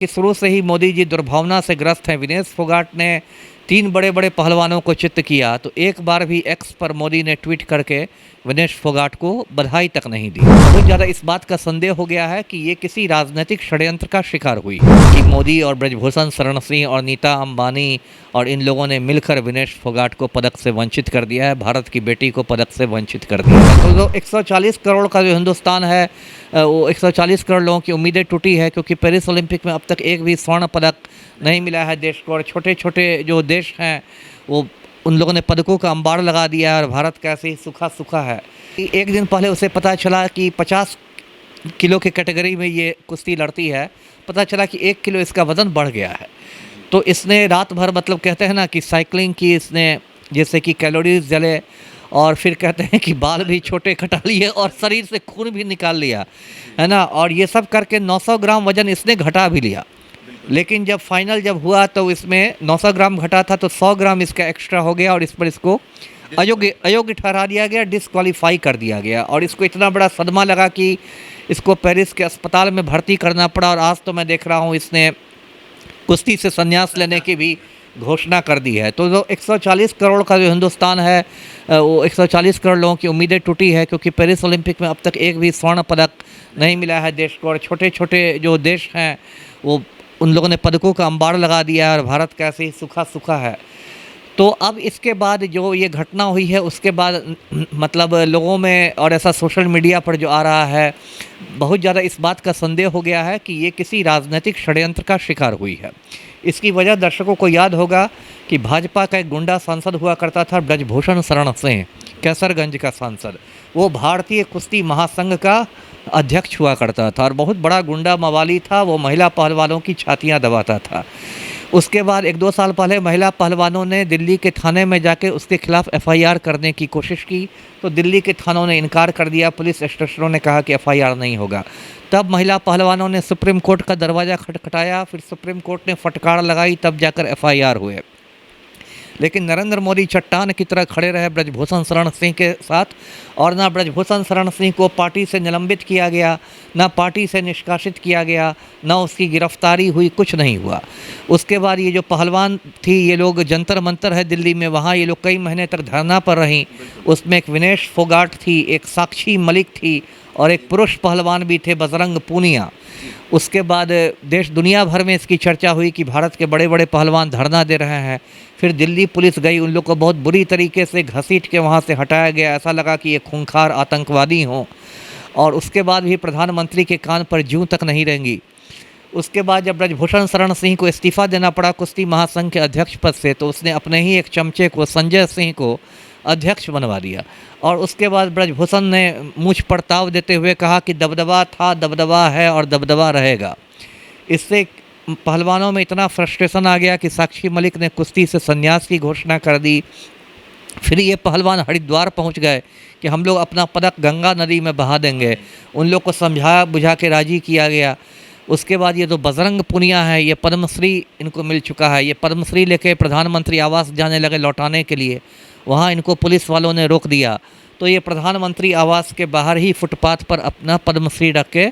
कि शुरू से ही मोदी जी दुर्भावना से ग्रस्त हैं। विनेश फोगाट ने 3 बड़े-बड़े पहलवानों को चित्त किया, तो एक बार भी एक्स पर मोदी ने ट्वीट करके विनेश फोगाट को बधाई तक नहीं दी। बहुत ज़्यादा इस बात का संदेह हो गया है कि ये किसी राजनीतिक षड्यंत्र का शिकार हुई कि मोदी और ब्रजभूषण शरण सिंह और नीता अंबानी और इन लोगों ने मिलकर विनेश फोगाट को पदक से वंचित कर दिया है, भारत की बेटी को पदक से वंचित कर दिया है। तो जो 140 करोड़ का जो हिंदुस्तान है, वो 140 करोड़ लोगों की उम्मीदें टूटी है, क्योंकि पेरिस ओलंपिक में अब तक एक भी स्वर्ण पदक नहीं मिला है देश को। और छोटे छोटे जो देश हैं वो उन लोगों ने पदकों का अंबार लगा दिया है और भारत कैसे ही सूखा सूखा है। एक दिन पहले उसे पता चला कि 50 किलो के कैटेगरी में ये कुश्ती लड़ती है, पता चला कि 1 किलो इसका वज़न बढ़ गया है। तो इसने रात भर, मतलब कहते हैं ना कि साइकिलिंग की इसने, जैसे कि कैलोरीज जले, और फिर कहते हैं कि बाल भी छोटे कटा लिए और शरीर से खून भी निकाल लिया, है ना। और ये सब करके 900 ग्राम वज़न इसने घटा भी लिया। लेकिन जब फाइनल हुआ तो इसमें 900 ग्राम घटा था, तो 100 ग्राम इसका एक्स्ट्रा हो गया और इस पर इसको अयोग्य ठहरा दिया गया, डिस्क्वालीफाई कर दिया गया। और इसको इतना बड़ा सदमा लगा कि इसको पेरिस के अस्पताल में भर्ती करना पड़ा। और आज तो मैं देख रहा हूँ इसने कुश्ती से संन्यास लेने की भी घोषणा कर दी है। तो जो 140 करोड़ का जो हिंदुस्तान है, वो 140 करोड़ लोगों की उम्मीदें टूटी है, क्योंकि पेरिस ओलंपिक में अब तक एक भी स्वर्ण पदक नहीं मिला है देश को। और छोटे छोटे जो देश हैं वो उन लोगों ने पदकों का अंबार लगा दिया है और भारत कैसे ही सूखा सूखा है। तो अब इसके बाद जो ये घटना हुई है उसके बाद मतलब लोगों में, और ऐसा सोशल मीडिया पर जो आ रहा है, बहुत ज़्यादा इस बात का संदेह हो गया है कि ये किसी राजनीतिक षड्यंत्र का शिकार हुई है। इसकी वजह दर्शकों को याद होगा कि भाजपा का एक गुंडा सांसद हुआ करता था, ब्रजभूषण शरण सिंह, कैसरगंज का सांसद। वो भारतीय कुश्ती महासंघ का अध्यक्ष हुआ करता था और बहुत बड़ा गुंडा मवाली था। वो महिला पहलवानों की छातियां दबाता था। उसके बाद 1-2 साल पहले महिला पहलवानों ने दिल्ली के थाने में जाके उसके खिलाफ एफआईआर करने की कोशिश की, तो दिल्ली के थानों ने इनकार कर दिया। पुलिस स्टेशनों ने कहा कि एफआईआर नहीं होगा। तब महिला पहलवानों ने सुप्रीम कोर्ट का दरवाज़ा खटखटाया, फिर सुप्रीम कोर्ट ने फटकार लगाई, तब जाकर एफआईआर हुए। लेकिन नरेंद्र मोदी चट्टान की तरह खड़े रहे ब्रजभूषण शरण सिंह के साथ, और ना ब्रजभूषण शरण सिंह को पार्टी से निलंबित किया गया, ना पार्टी से निष्कासित किया गया, ना उसकी गिरफ्तारी हुई, कुछ नहीं हुआ। उसके बाद ये जो पहलवान थी, ये लोग जंतर मंतर है दिल्ली में, वहाँ ये लोग कई महीने तक धरना पर रहीं। उसमें एक विनेश फोगाट थी, एक साक्षी मलिक थी और एक पुरुष पहलवान भी थे, बजरंग पूनिया। उसके बाद देश दुनिया भर में इसकी चर्चा हुई कि भारत के बड़े बड़े पहलवान धरना दे रहे हैं। फिर दिल्ली पुलिस गई, उन लोग को बहुत बुरी तरीके से घसीट के वहाँ से हटाया गया। ऐसा लगा कि ये खूंखार आतंकवादी हों। और उसके बाद भी प्रधानमंत्री के कान पर जूं तक नहीं रेंगी। उसके बाद जब ब्रजभूषण शरण सिंह को इस्तीफ़ा देना पड़ा कुश्ती महासंघ के अध्यक्ष पद से, तो उसने अपने ही एक चमचे को, संजय सिंह को, अध्यक्ष बनवा दिया। और उसके बाद ब्रजभूषण ने मुझ पर ताव देते हुए कहा कि दबदबा था, दबदबा है और दबदबा रहेगा। इससे पहलवानों में इतना फ्रस्ट्रेशन आ गया कि साक्षी मलिक ने कुश्ती से संन्यास की घोषणा कर दी। फिर ये पहलवान हरिद्वार पहुंच गए कि हम लोग अपना पदक गंगा नदी में बहा देंगे। उन लोग को समझा बुझा के राजी किया गया। उसके बाद ये जो बजरंग पूनिया है, ये पद्मश्री इनको मिल चुका है। ये पद्मश्री लेके प्रधानमंत्री आवास जाने लगे लौटाने के लिए, वहाँ इनको पुलिस वालों ने रोक दिया। तो ये प्रधानमंत्री आवास के बाहर ही फुटपाथ पर अपना पद्मश्री रख के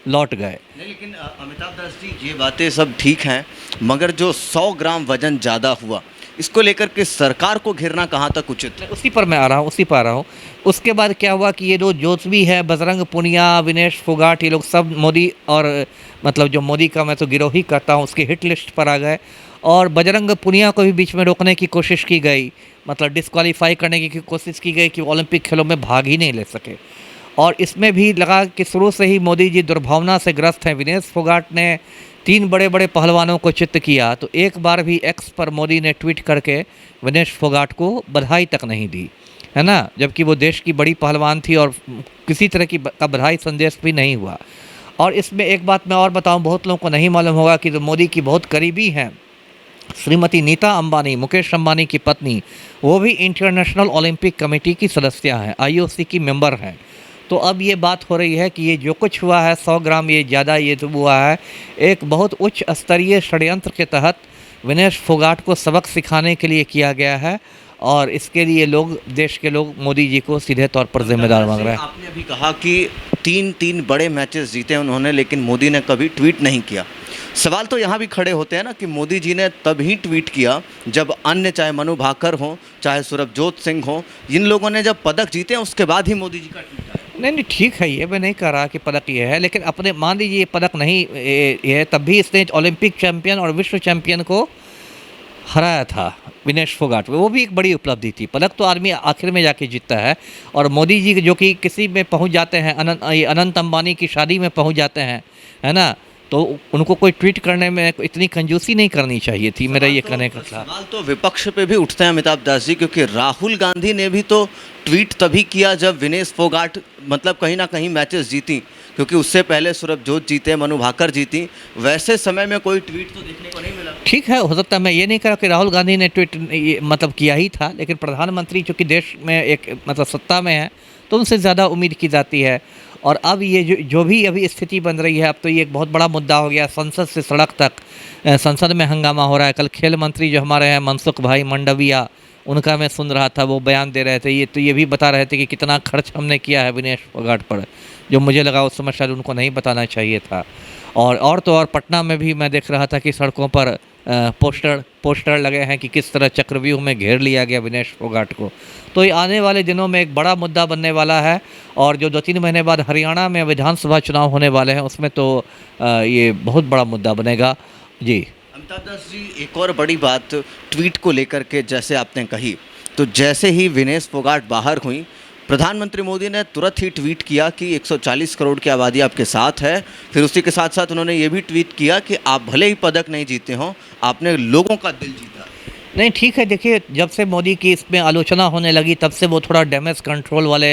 लौट गए। नहीं, लेकिन अमिताभ दास जी, ये बातें सब ठीक हैं, मगर जो 100 ग्राम वजन ज़्यादा हुआ, इसको लेकर के सरकार को घेरना कहाँ तक उचित है? उसी पर मैं आ रहा हूँ। उसके बाद क्या हुआ कि ये जो जोशवी है, बजरंग पूनिया, विनेश फोगाट, ये लोग सब मोदी और मतलब जो मोदी का मैं तो गिरोह ही करता हूँ, उसकी हिट लिस्ट पर आ गए। और बजरंग पूनिया को भी बीच में रोकने की कोशिश की गई, मतलब डिस्क्वालीफाई करने की कोशिश की गई कि वो ओलंपिक खेलों में भाग ही नहीं ले सके। और इसमें भी लगा कि शुरू से ही मोदी जी दुर्भावना से ग्रस्त हैं। विनेश फोगाट ने 3 बड़े बड़े पहलवानों को चित्त किया, तो एक बार भी एक्स पर मोदी ने ट्वीट करके विनेश फोगाट को बधाई तक नहीं दी, है ना। जबकि वो देश की बड़ी पहलवान थी और किसी तरह का बधाई संदेश भी नहीं हुआ। और इसमें एक बात मैं और बताऊं, बहुत लोगों को नहीं मालूम होगा कि जो मोदी की बहुत करीबी हैं, श्रीमती नीता अंबानी, मुकेश अंबानी की पत्नी, वो भी इंटरनेशनल ओलंपिक कमेटी की सदस्य हैं, आईओसी की मेंबर हैं। तो अब ये बात हो रही है कि ये जो कुछ हुआ है, 100 ग्राम ये ज़्यादा ये तो हुआ है, एक बहुत उच्च स्तरीय षड्यंत्र के तहत विनेश फोगाट को सबक सिखाने के लिए किया गया है। और इसके लिए लोग, देश के लोग मोदी जी को सीधे तौर पर जिम्मेदार मांग रहे हैं। आपने अभी कहा कि 3 बड़े मैचेस जीते उन्होंने, लेकिन मोदी ने कभी ट्वीट नहीं किया। सवाल तो यहाँ भी खड़े होते हैं ना कि मोदी जी ने तब ही ट्वीट किया जब अन्य, चाहे मनु भाकर हों, चाहे सुरभजोत सिंह हों, इन लोगों ने जब पदक जीते हैं उसके बाद ही मोदी जी का ट्वीट आया। नहीं नहीं, ठीक है, ये मैं नहीं कह रहा कि पदक ये है, लेकिन अपने मान लीजिए ये पदक नहीं ये है, तब भी इसने ओलंपिक चैंपियन और विश्व चैंपियन को हराया था, विनेश फोगाट में। वो भी एक बड़ी उपलब्धि थी। पदक तो आदमी आखिर में जाके जीतता है। और मोदी जी जो कि किसी में पहुंच जाते हैं, अनंत अंबानी की शादी में पहुंच जाते हैं, है ना, तो उनको कोई ट्वीट करने में इतनी कंजूसी नहीं करनी चाहिए थी, मेरा ये कहने का था। सवाल तो विपक्ष पे भी उठते हैं अमिताभ दास जी, क्योंकि राहुल गांधी ने भी तो ट्वीट तभी किया जब विनेश फोगाट मतलब कहीं ना कहीं मैचेस जीती, क्योंकि उससे पहले सुरभजोत जीते, मनु भाकर जीती। वैसे समय में कोई ट्वीट तो देखने को नहीं मिला। ठीक है, हो सकता है, मैं ये नहीं कह रहा कि राहुल गांधी ने ट्वीट मतलब किया ही था, लेकिन प्रधानमंत्री चूँकि देश में एक मतलब सत्ता में है, तो उनसे ज़्यादा उम्मीद की जाती है। और अब ये जो भी अभी स्थिति बन रही है, अब तो ये एक बहुत बड़ा मुद्दा हो गया, संसद से सड़क तक। संसद में हंगामा हो रहा है। कल खेल मंत्री जो हमारे हैं मनसुख भाई मंडविया, उनका मैं सुन रहा था, वो बयान दे रहे थे, ये भी बता रहे थे कि कितना खर्च हमने किया है विनेश फोगाट पर, जो मुझे लगा उस समय शायद उनको नहीं बताना चाहिए था। और तो और पटना में भी मैं देख रहा था कि सड़कों पर पोस्टर लगे हैं कि किस तरह चक्रव्यूह में घेर लिया गया विनेश फोगाट को। तो ये आने वाले दिनों में एक बड़ा मुद्दा बनने वाला है। और जो 2-3 महीने बाद हरियाणा में विधानसभा चुनाव होने वाले हैं, उसमें तो ये बहुत बड़ा मुद्दा बनेगा। जी अमिताभ दास जी, एक और बड़ी बात ट्वीट को लेकर के जैसे आपने कही, तो जैसे ही विनेश फोगाट बाहर हुई, प्रधानमंत्री मोदी ने तुरंत ही ट्वीट किया कि 140 करोड़ की आबादी आपके साथ है। फिर उसी के साथ साथ उन्होंने ये भी ट्वीट किया कि आप भले ही पदक नहीं जीते हों, आपने लोगों का दिल जीता। नहीं, ठीक है, देखिए, जब से मोदी की इसमें आलोचना होने लगी, तब से वो थोड़ा डैमेज कंट्रोल वाले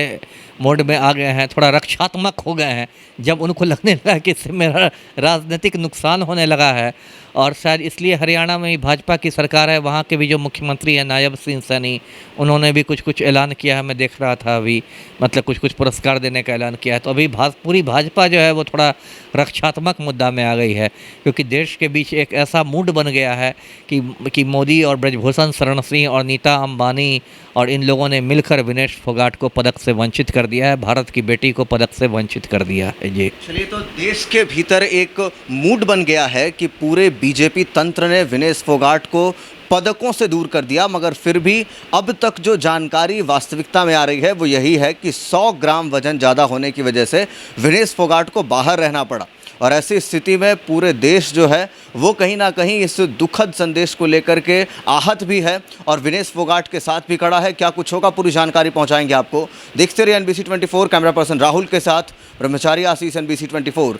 मोड में आ गए हैं, थोड़ा रक्षात्मक हो गए हैं। जब उनको लगने लगा कि इससे मेरा राजनीतिक नुकसान होने लगा है, और शायद इसलिए हरियाणा में ही भाजपा की सरकार है, वहाँ के भी जो मुख्यमंत्री हैं नायब सिंह सैनी, उन्होंने भी कुछ ऐलान किया है, मैं देख रहा था अभी, मतलब कुछ पुरस्कार देने का ऐलान किया है। तो अभी पूरी भाजपा जो है वो थोड़ा रक्षात्मक मुद्दा में आ गई है, क्योंकि देश के बीच एक ऐसा मूड बन गया है कि मोदी और ब्रजभूषण शरण सिंह और नीता अंबानी और इन लोगों ने मिलकर विनेश फोगाट को पदक से वंचित कर दिया है, भारत की बेटी को पदक से वंचित कर दिया है। जी चलिए, तो देश के भीतर एक मूड बन गया है कि पूरे बीजेपी तंत्र ने विनेश फोगाट को पदकों से दूर कर दिया, मगर फिर भी अब तक जो जानकारी वास्तविकता में आ रही है वो यही है कि 100 ग्राम वजन ज़्यादा होने की वजह से विनेश फोगाट को बाहर रहना पड़ा। और ऐसी स्थिति में पूरे देश जो है वो कहीं ना कहीं इस दुखद संदेश को लेकर के आहत भी है और विनेश फोगाट के साथ भी खड़ा है। क्या कुछ होगा, पूरी जानकारी पहुंचाएंगे आपको। देखते रहिए NBC 24, कैमरा पर्सन राहुल के साथ ब्रह्मचारी आशीष, NBC 24।